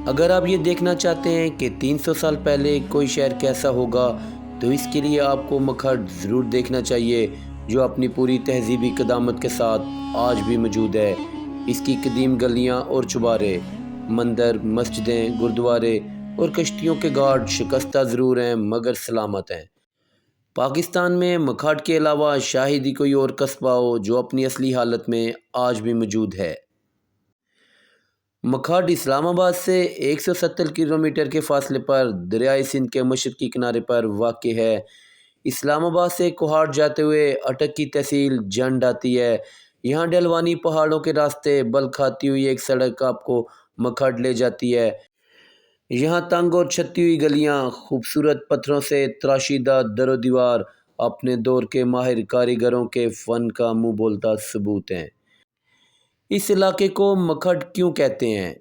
اگر آپ یہ دیکھنا چاہتے ہیں کہ 300 سال پہلے کوئی شہر کیسا ہوگا تو اس کے لیے آپ کو مکھڈ ضرور دیکھنا چاہیے، جو اپنی پوری تہذیبی قدامت کے ساتھ آج بھی موجود ہے۔ اس کی قدیم گلیاں اور چوبارے، مندر، مسجدیں، گردوارے اور کشتیوں کے گھاٹ شکستہ ضرور ہیں مگر سلامت ہیں۔ پاکستان میں مکھڈ کے علاوہ شاید ہی کوئی اور قصبہ ہو جو اپنی اصلی حالت میں آج بھی موجود ہے۔ مکھڈ اسلام آباد سے 170 کلومیٹر کے فاصلے پر دریائے سندھ کے مشرقی کنارے پر واقع ہے۔ اسلام آباد سے کوہاٹ جاتے ہوئے اٹک کی تحصیل جنڈ آتی ہے۔ یہاں ڈھلوانی پہاڑوں کے راستے بل کھاتی ہوئی ایک سڑک آپ کو مکھڈ لے جاتی ہے۔ یہاں تنگ اور چھتی ہوئی گلیاں، خوبصورت پتھروں سے تراشیدہ در و دیوار اپنے دور کے ماہر کاریگروں کے فن کا منہ بولتا ثبوت ہیں۔ اس علاقے کو مکھڈ کیوں کہتے ہیں؟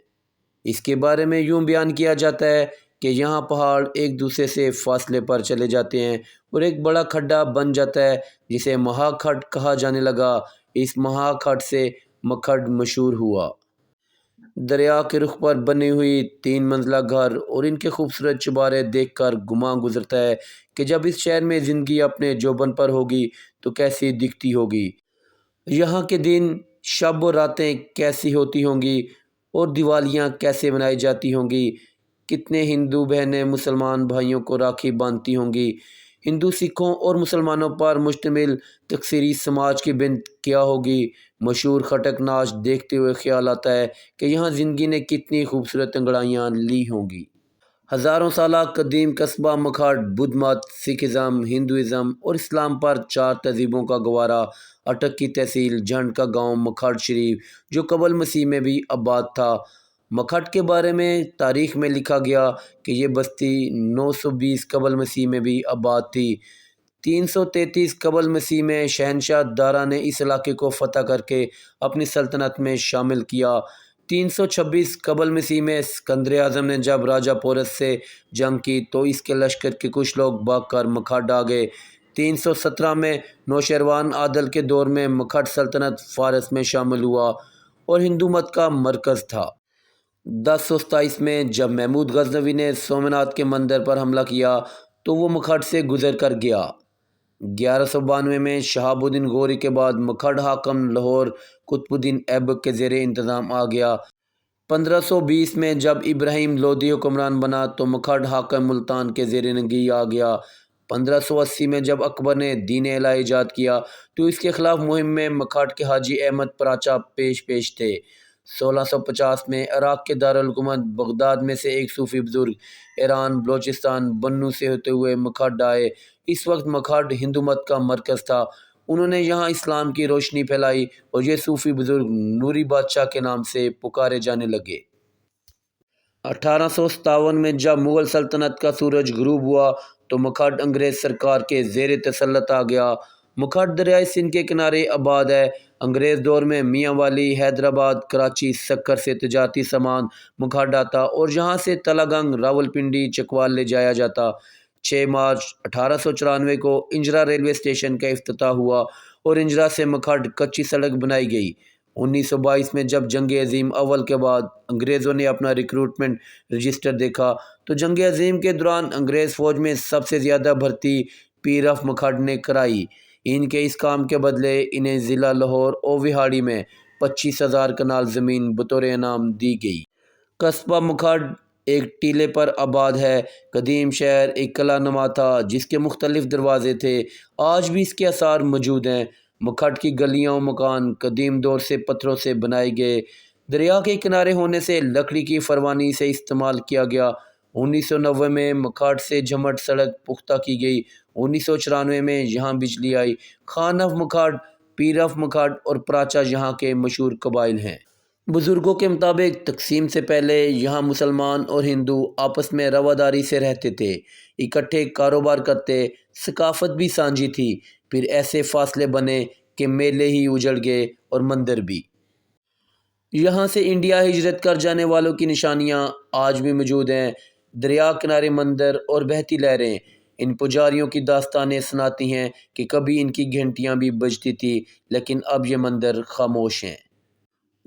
اس کے بارے میں یوں بیان کیا جاتا ہے کہ یہاں پہاڑ ایک دوسرے سے فاصلے پر چلے جاتے ہیں اور ایک بڑا کھڈا بن جاتا ہے جسے مہا کھڈ کہا جانے لگا۔ اس مہا کھڈ سے مکھڈ مشہور ہوا۔ دریا کے رخ پر بنی ہوئی 3 منزلہ گھر اور ان کے خوبصورت چوبارے دیکھ کر گمان گزرتا ہے کہ جب اس شہر میں زندگی اپنے جوبن پر ہوگی تو کیسی دکھتی ہوگی۔ یہاں کے دن، شب و راتیں کیسی ہوتی ہوں گی اور دیوالیاں کیسے منائی جاتی ہوں گی۔ کتنے ہندو بہنیں مسلمان بھائیوں کو راکھی باندھتی ہوں گی۔ ہندو سکھوں اور مسلمانوں پر مشتمل تکثیری سماج کی بنت کیا ہوگی۔ مشہور خٹک ناچ دیکھتے ہوئے خیال آتا ہے کہ یہاں زندگی نے کتنی خوبصورت انگڑائیاں لی ہوں گی۔ ہزاروں سالہ قدیم قصبہ مکھڈ بدھ مت، سکھ ازم، ہندوازم اور اسلام پر 4 تہذیبوں کا گوارا اٹک کی تحصیل جھنڈ کا گاؤں مکھڈ شریف جو قبل مسیح میں بھی آباد تھا۔ مکھڈ کے بارے میں تاریخ میں لکھا گیا کہ یہ بستی 920 قبل مسیح میں بھی آباد تھی۔ 333 قبل مسیح میں شہنشاہ دارا نے اس علاقے کو فتح کر کے اپنی سلطنت میں شامل کیا۔ 326 قبل مسیح میں اسکندر اعظم نے جب راجہ پورس سے جنگ کی تو اس کے لشکر کے کچھ لوگ بھاگ کر مکھڈ آ گئے۔ 317 میں نوشیروان عادل کے دور میں مکھڈ سلطنت فارس میں شامل ہوا اور ہندو مت کا مرکز تھا۔ 1027 میں جب محمود غزنوی نے سومناتھ کے مندر پر حملہ کیا تو وہ مکھڈ سے گزر کر گیا۔ 1192 میں شہاب الدین غوری کے بعد مکھڈ حاکم لاہور قطب الدین ایبک کے زیر انتظام آ گیا۔ 1520 میں جب ابراہیم لودھی حکمران بنا تو مکھڈ حاکم ملتان کے زیر نگین آ گیا۔ 1580 میں جب اکبر نے دین الہ ایجاد کیا تو اس کے خلاف مہم میں مکھڈ کے حاجی احمد پراچا پیش تھے۔ 1650 میں عراق کے دارالحکومت بغداد میں سے ایک صوفی بزرگ ایران، بلوچستان، بنوں سے ہوتے ہوئے مکھڈ آئے۔ اس وقت مکھڈ ہندو مت کا مرکز تھا۔ انہوں نے یہاں اسلام کی روشنی پھیلائی اور یہ صوفی بزرگ نوری بادشاہ کے نام سے پکارے جانے لگے۔ 1857 میں جب مغل سلطنت کا سورج غروب ہوا تو مکھڈ انگریز سرکار کے زیر تسلط آ گیا۔ مکھڈ دریائے سندھ کے کنارے آباد ہے۔ انگریز دور میں میاں والی، حیدرآباد، کراچی، سکر سے تجارتی سامان مکھڈ آتا اور یہاں سے تلہ گنگ، راولپنڈی، چکوال لے جایا جاتا۔ 6 مارچ 1894 کو انجرا ریلوے اسٹیشن کا افتتاح ہوا اور انجرا سے مکھڈ کچی سڑک بنائی گئی۔ 1922 میں جب جنگ عظیم اول کے بعد انگریزوں نے اپنا ریکروٹمنٹ رجسٹر دیکھا تو جنگ عظیم کے دوران انگریز فوج میں سب سے زیادہ بھرتی پیر آف مکھڈ نے کرائی۔ ان کے اس کام کے بدلے انہیں ضلع لاہور اور وہاڑی میں 25,000 کنال زمین بطور انعام دی گئی۔ قصبہ مکھڈ ایک ٹیلے پر آباد ہے۔ قدیم شہر ایک قلعہ نما تھا جس کے مختلف دروازے تھے۔ آج بھی اس کے آثار موجود ہیں۔ مکھڈ کی گلیاں و مکان قدیم دور سے پتھروں سے بنائے گئے۔ دریا کے کنارے ہونے سے لکڑی کی فروانی سے استعمال کیا گیا۔ 1990 میں مکھڈ سے جھمٹ سڑک پختہ کی گئی۔ 1994 میں یہاں بجلی آئی۔ Khan of Makhad, Pir of Makhad اور پراچا یہاں کے مشہور قبائل ہیں۔ بزرگوں کے مطابق تقسیم سے پہلے یہاں مسلمان اور ہندو آپس میں رواداری سے رہتے تھے، اکٹھے کاروبار کرتے، ثقافت بھی سانجھی تھی۔ پھر ایسے فاصلے بنے کہ میلے ہی اجڑ گئے اور مندر بھی۔ یہاں سے انڈیا ہجرت کر جانے والوں کی نشانیاں آج بھی موجود ہیں۔ دریا کنارے مندر اور بہتی لہریں ان پجاریوں کی داستانیں سناتی ہیں کہ کبھی ان کی گھنٹیاں بھی بجتی تھی، لیکن اب یہ مندر خاموش ہیں۔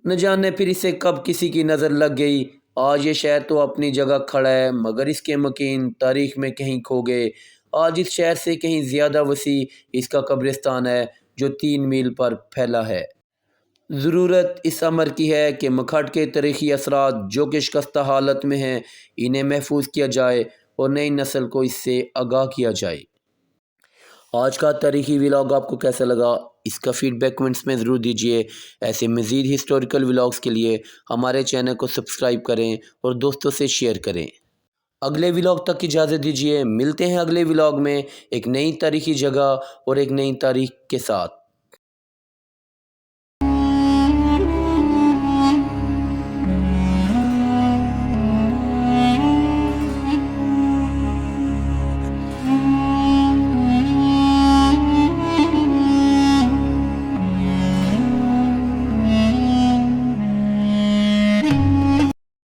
نہ جانے پھر اسے کب کسی کی نظر لگ گئی۔ آج یہ شہر تو اپنی جگہ کھڑا ہے مگر اس کے مکین تاریخ میں کہیں کھو گئے۔ آج اس شہر سے کہیں زیادہ وسیع اس کا قبرستان ہے جو 3 میل پر پھیلا ہے۔ ضرورت اس امر کی ہے کہ مکھڈ کے تاریخی اثرات جو کہ شکستہ حالت میں ہیں انہیں محفوظ کیا جائے اور نئی نسل کو اس سے آگاہ کیا جائے۔ آج کا تاریخی ولاگ آپ کو کیسا لگا؟ اس کا فیڈ بیک کمنٹس میں ضرور دیجیے۔ ایسے مزید ہسٹوریکل ولاگز کے لیے ہمارے چینل کو سبسکرائب کریں اور دوستوں سے شیئر کریں۔ اگلے ولاگ تک اجازت دیجیے، ملتے ہیں اگلے ولاگ میں ایک نئی تاریخی جگہ اور ایک نئی تاریخ کے ساتھ۔